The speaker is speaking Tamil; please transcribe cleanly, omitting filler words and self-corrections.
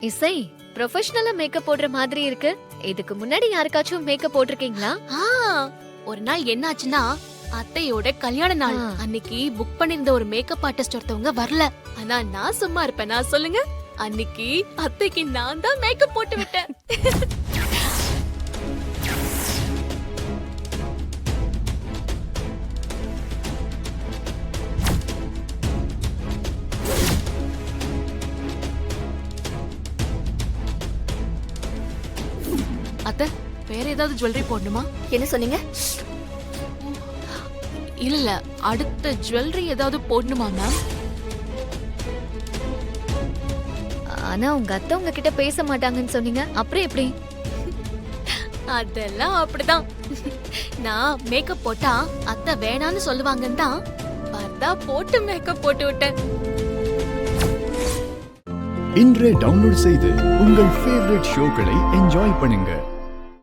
இசை ப்ரொஃபஷனலா மேக்கப் போடுற மாதிரி இருக்கு. இதுக்கு முன்னாடி யாருக்காச்சும் மேக்கப் போட்டிருக்கீங்களா? ஒரு நாள் என்னாச்சுன்னா அத்தையோட கல்யாண நாள் அன்னைக்கு புக் பண்ணிருந்த ஒரு மேக்கப் ஆர்டிஸ்ட் ஒருத்தவங்க வரல. ஆனா நான் சும்மா இருப்பேனா சொல்லுங்க? அன்னைக்கு அத்தைக்கு நான் தான் மேக்கப் போட்டு விட்டேன். அத்தை வேற ஏதாவது ஜுவல்லரி போடணுமா? என்ன சொன்னீங்க? இல்ல அடுத்த ஜுவல்லரி ஏதாவது போடணுமா மேம்? ஆனா உங்க அத்தை உங்ககிட்ட பேச மாட்டாங்கன்னு சொன்னீங்க, அப்புறம் எப்படி? அதெல்லாம் அப்படிதான். நான் மேக்கப் போட்டா அத்தை வேணான்னு சொல்லுவாங்கன்னு தான் பார்த்தா போட்டு மேக்கப் போட்டு விட்டேன். இன்றே டவுன்லோட் செய்து உங்கள் ஃபேவரட் ஷோக்களை என்ஜாய் பண்ணுங்க.